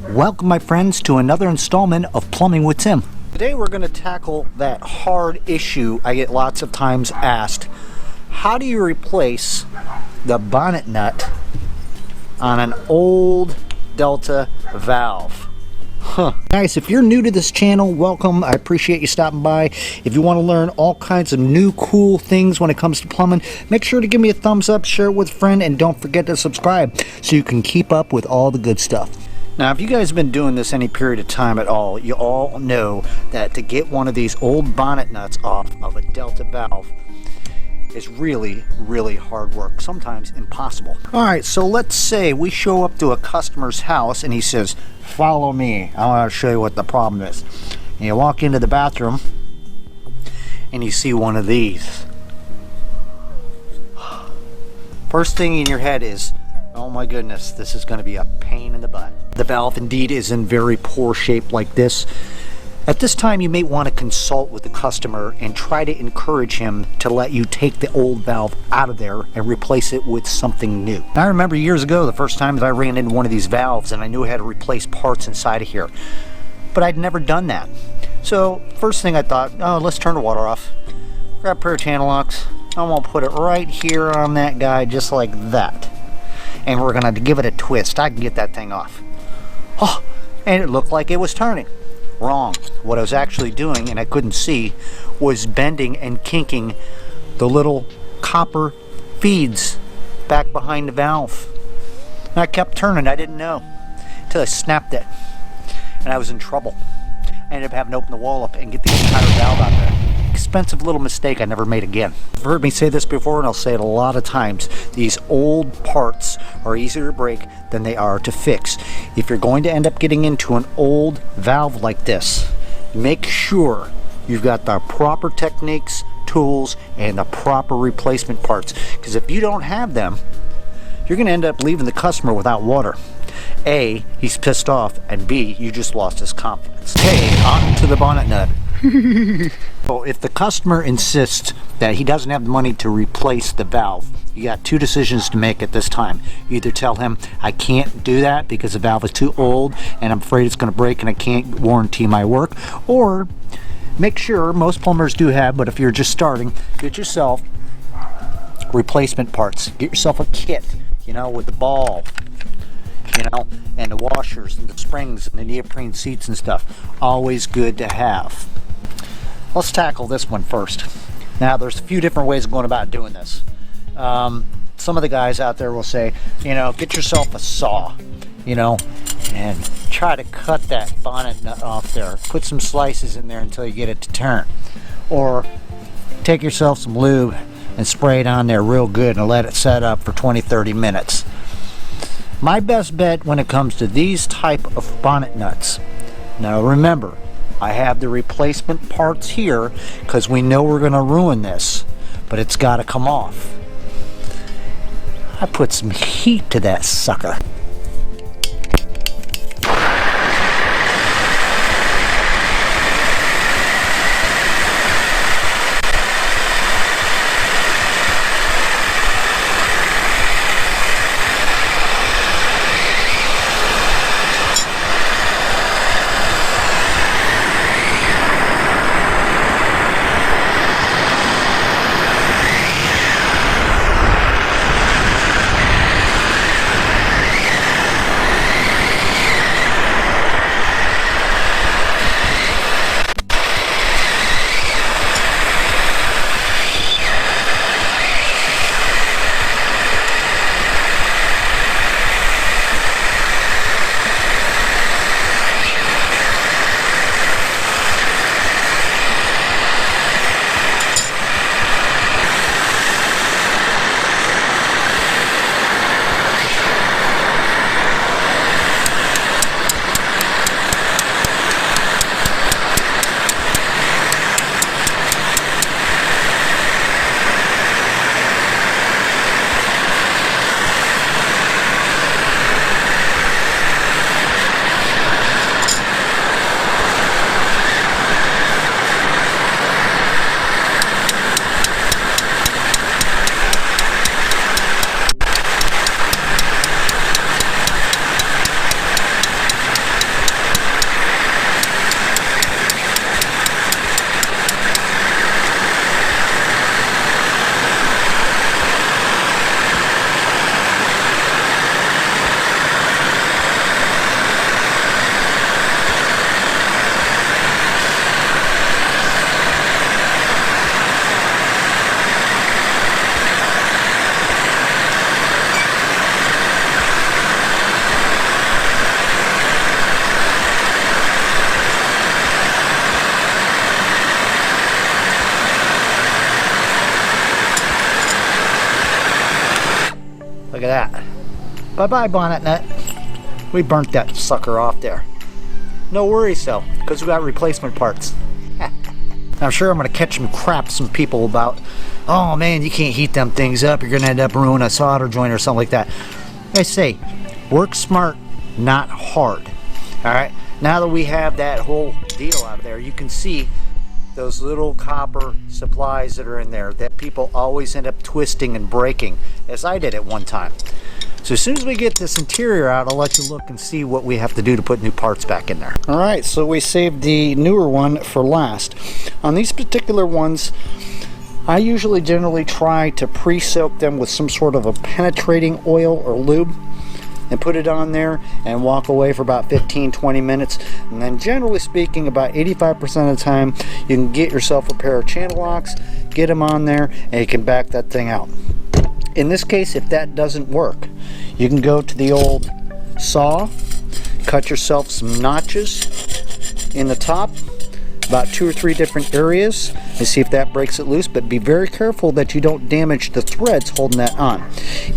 Welcome, my friends, to another installment of Plumbing with Tim. Today we're going to tackle that hard issue I get lots of times asked. How do you replace the bonnet nut on an old Delta valve? Guys, if you're new to this channel, welcome. I appreciate you stopping by. If you want to learn all kinds of new cool things when it comes to plumbing, make sure to give me a thumbs up, share it with a friend, and don't forget to subscribe so you can keep up with all the good stuff. Now, if you guys have been doing this any period of time at all, you all know that to get one of these old bonnet nuts off of a Delta valve is really, really hard work, sometimes impossible. Alright, so let's say we show up to a customer's house and he says, "Follow me, I want to show you what the problem is." And you walk into the bathroom and you see one of these. First thing in your head is, oh my goodness, this is going to be a pain in the butt. The valve indeed is in very poor shape like this. At this time, you may want to consult with the customer and try to encourage him to let you take the old valve out of there and replace it with something new. I remember years ago, the first time that I ran into one of these valves and I knew I had to replace parts inside of here. But I'd never done that. So first thing I thought, oh, let's turn the water off. Grab a pair of channel locks. I'm going to put it right here on that guy just like that. And we're going to give it a twist. I can get that thing off. Oh, and it looked like it was turning. Wrong. What I was actually doing, and I couldn't see, was bending and kinking the little copper feeds back behind the valve. And I kept turning. I didn't know until I snapped it, and I was in trouble. I ended up having to open the wall up and get the entire valve out there. Expensive little mistake I never made again. You've heard me say this before, and I'll say it a lot of times. These old parts are easier to break than they are to fix. If you're going to end up getting into an old valve like this, make sure you've got the proper techniques, tools, and the proper replacement parts. Because if you don't have them, you're going to end up leaving the customer without water. A, he's pissed off, and B, you just lost his confidence. Okay, on to the bonnet nut. So if the customer insists that he doesn't have the money to replace the valve, you got two decisions to make at this time. You either tell him, I can't do that because the valve is too old and I'm afraid it's going to break and I can't warranty my work, or make sure, most plumbers do have, but if you're just starting, get yourself replacement parts. Get yourself a kit, you know, with the ball, you know, and the washers and the springs and the neoprene seats and stuff. Always good to have. Let's tackle this one first. Now, there's a few different ways of going about doing this. Some of the guys out there will say, you know, get yourself a saw, you know, and try to cut that bonnet nut off there. Put some slices in there until you get it to turn. Or take yourself some lube and spray it on there real good and let it set up for 20-30 minutes. My best bet when it comes to these type of bonnet nuts, now remember, I have the replacement parts here because we know we're going to ruin this, but it's got to come off. I put some heat to that sucker. Bye-bye, bonnet nut. We burnt that sucker off there. No worries though, because we got replacement parts. I'm sure I'm going to catch some crap some people about, oh man, you can't heat them things up. You're going to end up ruining a solder joint or something like that. I say, work smart, not hard. All right. Now that we have that whole deal out of there, you can see those little copper supplies that are in there that people always end up twisting and breaking, as I did at one time. So as soon as we get this interior out, I'll let you look and see what we have to do to put new parts back in there. All right, so we saved the newer one for last. On these particular ones, I usually generally try to pre-soak them with some sort of a penetrating oil or lube and put it on there and walk away for about 15-20 minutes, and then generally speaking about 85% of the time you can get yourself a pair of channel locks, get them on there, and you can back that thing out. In this case, if that doesn't work, you can go to the old saw, cut yourself some notches in the top, about 2 or 3 different areas, and see if that breaks it loose. But be very careful that you don't damage the threads holding that on.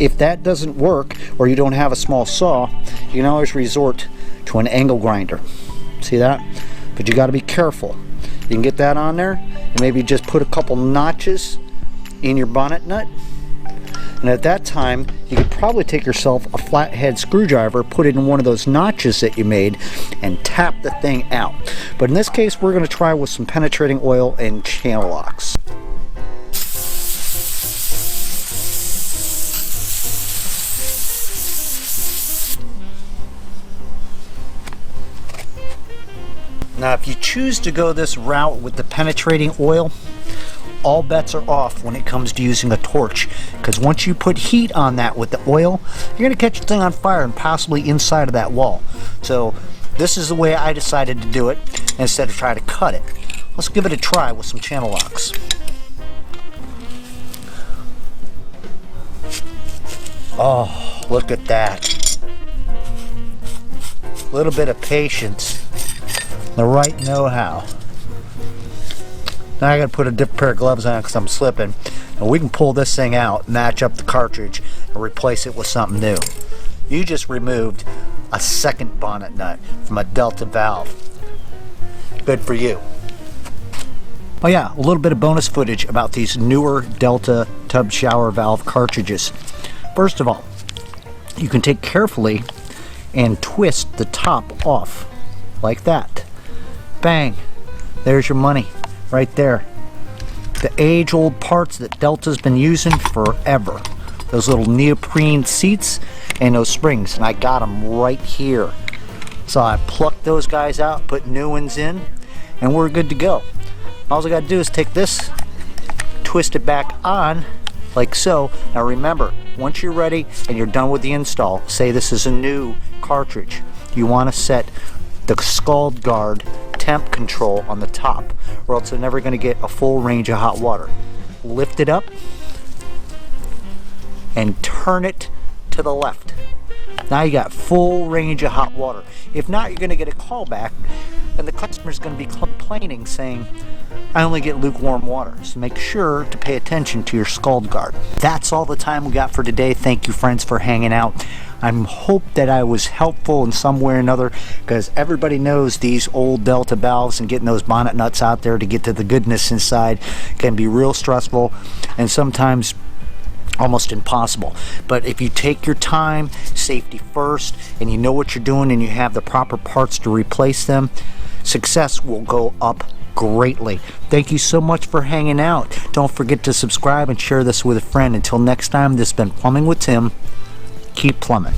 If that doesn't work, or you don't have a small saw, you can always resort to an angle grinder. See that? But you got to be careful. You can get that on there, and maybe just put a couple notches in your bonnet nut. And at that time, you could probably take yourself a flathead screwdriver, put it in one of those notches that you made, and tap the thing out. But in this case, we're going to try with some penetrating oil and channel locks. Now, if you choose to go this route with the penetrating oil, all bets are off when it comes to using a torch, because once you put heat on that with the oil, you're going to catch the thing on fire and possibly inside of that wall. So this is the way I decided to do it instead of try to cut it. Let's give it a try with some channel locks. Oh, look at that. A little bit of patience, the right know-how. Now I gotta put a different pair of gloves on because I'm slipping. And we can pull this thing out, match up the cartridge, and replace it with something new. You just removed a second bonnet nut from a Delta valve. Good for you. Oh yeah, a little bit of bonus footage about these newer Delta tub shower valve cartridges. First of all, you can take carefully and twist the top off like that. Bang, there's your money. Right there. The age-old parts that Delta's been using forever. Those little neoprene seats and those springs. And I got them right here. So I plucked those guys out, put new ones in, and we're good to go. All I got to do is take this, twist it back on, like so. Now remember, once you're ready and you're done with the install, say this is a new cartridge, you want to set the scald guard temp control on the top, or else they're never going to get a full range of hot water. Lift it up and turn it to the left. Now you got full range of hot water. If not, you're going to get a call back and the customer's going to be complaining saying, I only get lukewarm water. So make sure to pay attention to your scald guard. That's all the time we got for today. Thank you, friends, for hanging out. I hope that I was helpful in some way or another, because everybody knows these old Delta valves and getting those bonnet nuts out there to get to the goodness inside can be real stressful and sometimes almost impossible. But if you take your time, safety first, and you know what you're doing and you have the proper parts to replace them, success will go up greatly. Thank you so much for hanging out. Don't forget to subscribe and share this with a friend. Until next time, this has been Plumbing with Tim. Keep plumbing.